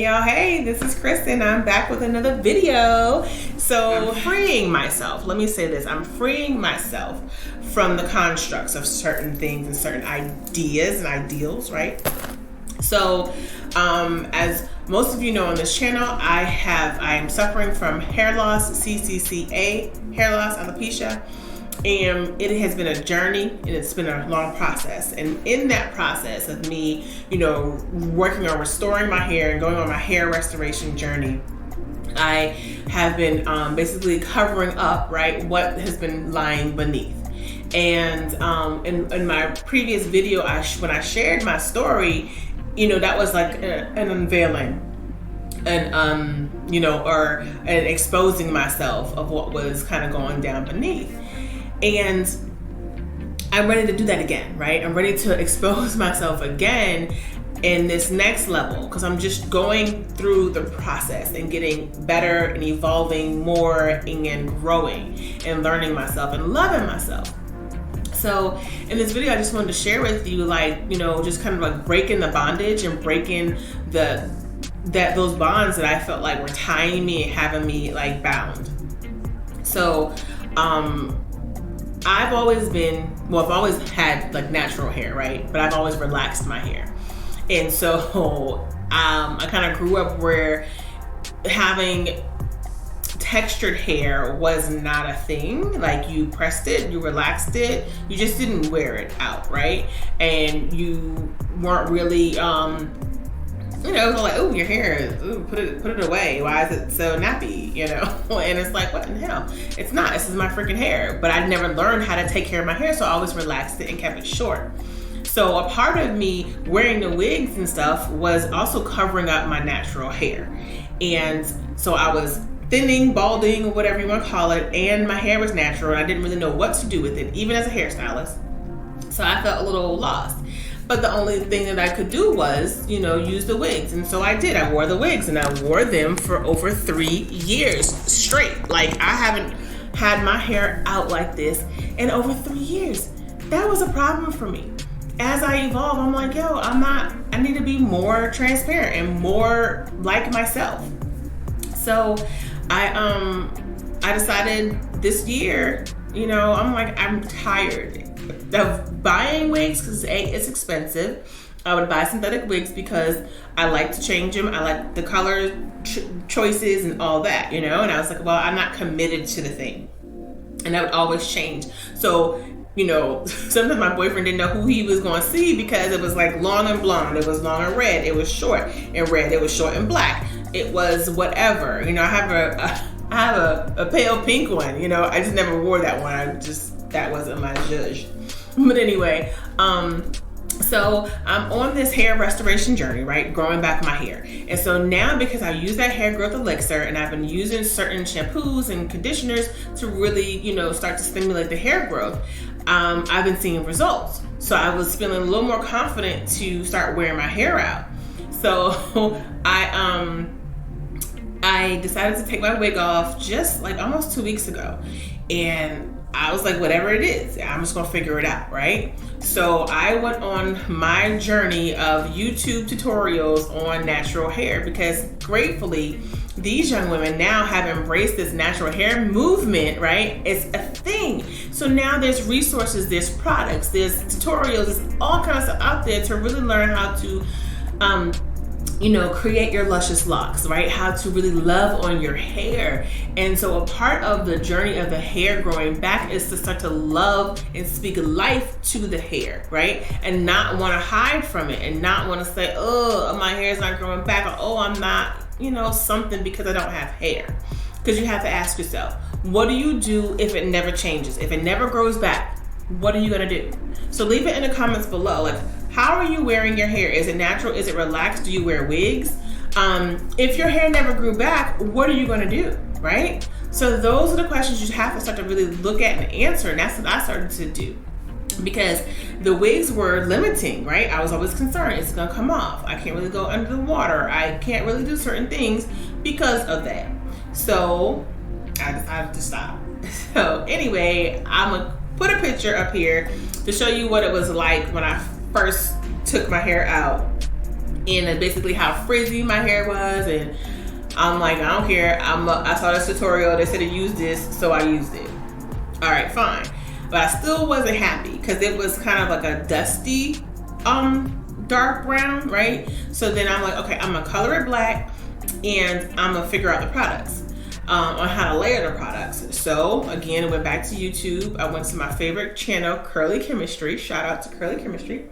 y'all, hey, this is Kristen. I'm back with another video. So I'm freeing myself. Let me say this. I'm freeing myself from the constructs of certain things and certain ideas and ideals, right? So as most of you know on this channel, I am suffering from hair loss, CCCA, hair loss, alopecia. And it has been a journey and it's been a long process. And in that process of me, working on restoring my hair and going on my hair restoration journey, I have been basically covering up, right, what has been lying beneath. And in my previous video, when I shared my story, that was like an unveiling and, or an exposing myself of what was kind of going down beneath. And I'm ready to do that again, right? I'm ready to expose myself again in this next level because I'm just going through the process and getting better and evolving more and growing and learning myself and loving myself. So in this video, I just wanted to share with you, just kind of like breaking the bondage and breaking those bonds that I felt like were tying me and having me like bound. So, I've always had like natural hair, right? But I've always relaxed my hair. And so I kind of grew up where having textured hair was not a thing. Like you pressed it, you relaxed it, you just didn't wear it out, right? And you weren't really, like, oh, your hair, put it away. Why is it so nappy, And it's like, what in the hell? It's not, this is my freaking hair. But I never learned how to take care of my hair, so I always relaxed it and kept it short. So a part of me wearing the wigs and stuff was also covering up my natural hair. And so I was thinning, balding, whatever you want to call it, and my hair was natural, and I didn't really know what to do with it, even as a hairstylist. So I felt a little lost. But the only thing that I could do was, use the wigs. And so I did. I wore the wigs and I wore them for over 3 years straight. Like I haven't had my hair out like this in over 3 years. That was a problem for me. As I evolve, I'm like, I need to be more transparent and more like myself. So I decided this year, I'm tired of buying wigs because it's expensive. I would buy synthetic wigs because I like to change them. I like the color choices and all that, and I was like, well, I'm not committed to the thing, and I would always change. So, sometimes my boyfriend didn't know who he was going to see because it was like long and blonde, it was long and red, it was short and red, it was short and black, it was whatever. I have a pale pink one, I just never wore that one. That wasn't my judge. But anyway, so I'm on this hair restoration journey, right? Growing back my hair. And so now because I use that hair growth elixir and I've been using certain shampoos and conditioners to really, start to stimulate the hair growth, I've been seeing results. So I was feeling a little more confident to start wearing my hair out. So I decided to take my wig off just like almost 2 weeks ago. And I was like, whatever it is, I'm just gonna figure it out, right? So I went on my journey of YouTube tutorials on natural hair because gratefully, these young women now have embraced this natural hair movement, right? It's a thing. So now there's resources, there's products, there's tutorials, there's all kinds of stuff out there to really learn how to create your luscious locks, right? How to really love on your hair. And so a part of the journey of the hair growing back is to start to love and speak life to the hair, right? And not want to hide from it and not want to say, oh, my hair's not growing back, or oh, I'm not, something because I don't have hair. Because you have to ask yourself, what do you do if it never changes? If it never grows back, what are you going to do? So leave it in the comments below. Like, how are you wearing your hair? Is it natural? Is it relaxed? Do you wear wigs? If your hair never grew back, what are you going to do, right? So those are the questions you have to start to really look at and answer. And that's what I started to do because the wigs were limiting, right? I was always concerned it's going to come off. I can't really go under the water. I can't really do certain things because of that. So I decided to stop. So anyway, I'm going to put a picture up here to show you what it was like when I first took my hair out and basically how frizzy my hair was, and I'm like, I don't care. I saw this tutorial, they said to use this, so I used it. All right, fine. But I still wasn't happy because it was kind of like a dusty dark brown, right? So then I'm like, okay, I'm gonna color it black, and I'm gonna figure out the products on how to layer the products. So again, I went back to YouTube. I went to my favorite channel, Curly Chemistry. Shout out to Curly Chemistry.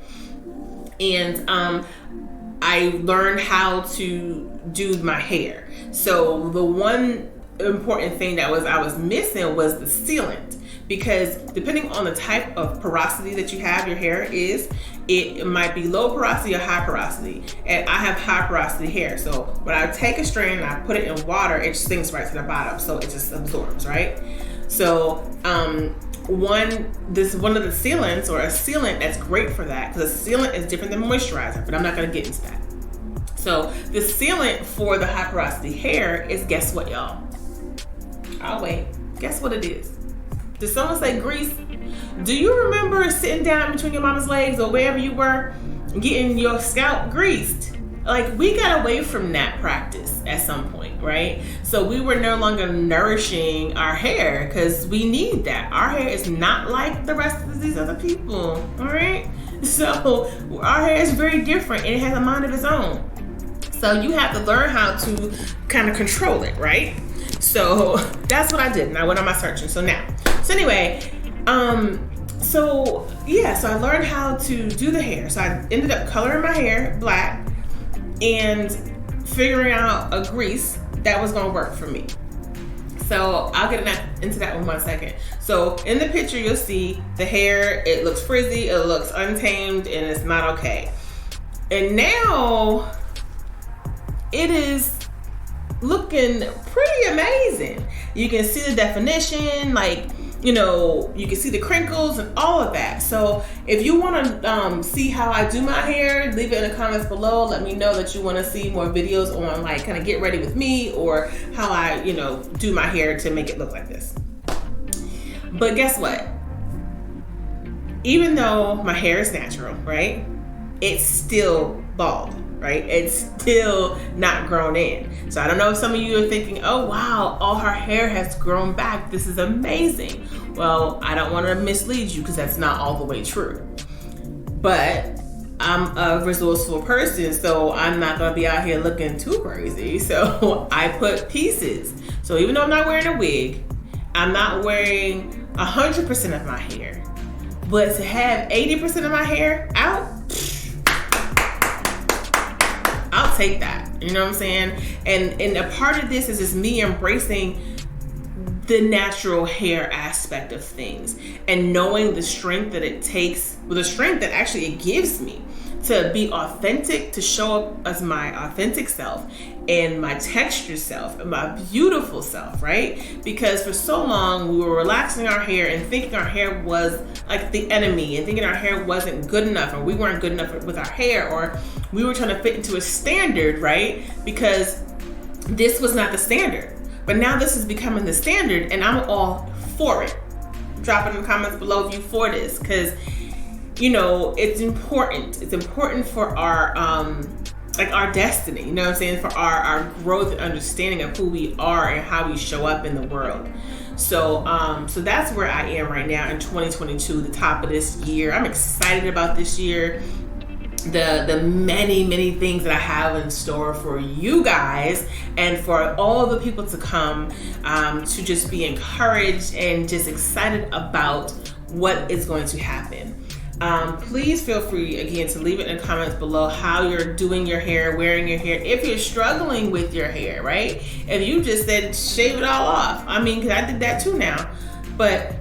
And I learned how to do my hair. So the one important thing that I was missing was the sealant, because depending on the type of porosity that you have your hair is, it might be low porosity or high porosity. And I have high porosity hair. So when I take a strand and I put it in water, it sinks right to the bottom. So it just absorbs, right? So one of the sealants, or a sealant that's great for that, because a sealant is different than moisturizer, but I'm not gonna get into that. So the sealant for the high porosity hair is, guess what, y'all? I'll wait. Guess what it is? Did someone say grease? Do you remember sitting down between your mama's legs or wherever you were, getting your scalp greased? Like, we got away from that practice at some point, right? So we were no longer nourishing our hair because we need that. Our hair is not like the rest of these other people, all right? So our hair is very different and it has a mind of its own. So you have to learn how to kind of control it, right? So that's what I did, and I went on my searching. So anyway, so I learned how to do the hair. So I ended up coloring my hair black and figuring out a grease that was gonna work for me. So I'll get into that in 1 second. So in the picture, you'll see the hair, it looks frizzy, it looks untamed, and it's not okay. And now it is looking pretty amazing. You can see the definition, like, you can see the crinkles and all of that. So if you want to see how I do my hair, leave it in the comments below. Let me know that you want to see more videos on, like, kind of get ready with me, or how I, do my hair to make it look like this. But guess what? Even though my hair is natural, right? It's still bald, right? It's still not grown in. So I don't know if some of you are thinking, oh wow, all her hair has grown back. This is amazing. Well, I don't want to mislead you, because that's not all the way true. But I'm a resourceful person, so I'm not going to be out here looking too crazy. So I put pieces. So even though I'm not wearing a wig, I'm not wearing 100% of my hair. But to have 80% of my hair out, I'll take that. You know what I'm saying? And a part of this is just me embracing the natural hair aspect of things, and knowing the strength that it takes, the strength that actually it gives me to be authentic, to show up as my authentic self and my textured self and my beautiful self, right? Because for so long we were relaxing our hair and thinking our hair was like the enemy, and thinking our hair wasn't good enough, or we weren't good enough with our hair, or we were trying to fit into a standard, right? Because this was not the standard. But now this is becoming the standard, and I'm all for it. Drop it in the comments below if you for this, because it's important. It's important for our our destiny, you know what I'm saying? For our growth and understanding of who we are and how we show up in the world. So that's where I am right now in 2022, the top of this year. I'm excited about this year. The many things that I have in store for you guys, and for all the people to come, to just be encouraged and just excited about what is going to happen. Please feel free, again, to leave it in the comments below how you're doing your hair, wearing your hair. If you're struggling with your hair, right? If you just said shave it all off, because I did that too now. But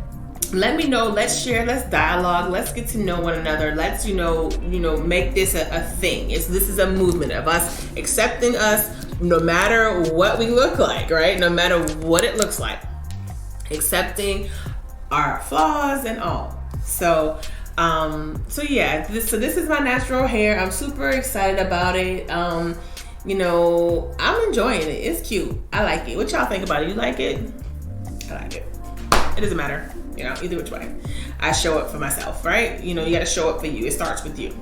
let me know. Let's share. Let's dialogue. Let's get to know one another. Let's make this a thing. This is a movement of us accepting us, no matter what we look like, right? No matter what it looks like, accepting our flaws and all. So this is my natural hair. I'm super excited about it. I'm enjoying it. It's cute. I like it. What y'all think about it? You like it? I like it. It doesn't matter, either which way. I show up for myself, right? You got to show up for you. It starts with you.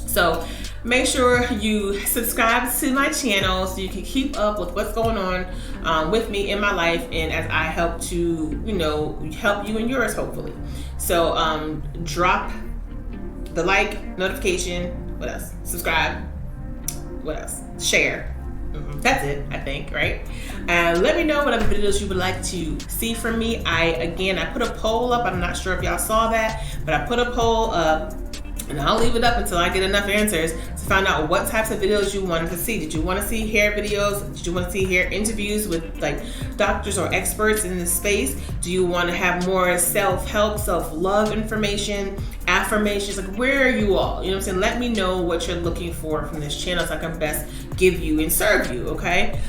So make sure you subscribe to my channel so you can keep up with what's going on with me in my life, and as I help to, help you and yours, hopefully. So drop the like, notification, what else? Subscribe, what else? Share. That's it, I think, right? Let me know what other videos you would like to see from me. I put a poll up. I'm not sure if y'all saw that, but I put a poll up, and I'll leave it up until I get enough answers to find out what types of videos you wanted to see. Did you want to see hair videos? Did you want to see hair interviews with like doctors or experts in this space? Do you want to have more self-help, self-love information, affirmations? Like, where are you all? You know what I'm saying? Let me know what you're looking for from this channel so I can best give you and serve you, okay?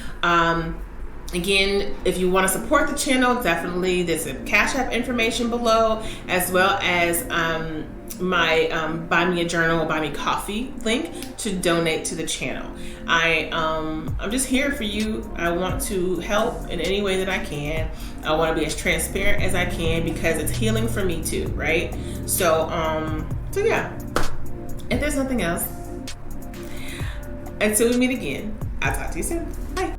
Again, if you want to support the channel, definitely there's a Cash App information below, as well as my buy me a journal or buy me coffee link to donate to the channel. I'm just here for you. I want to help in any way that I can. I want to be as transparent as I can because it's healing for me too, right? So yeah, if there's nothing else, until we meet again, I'll talk to you soon. Bye.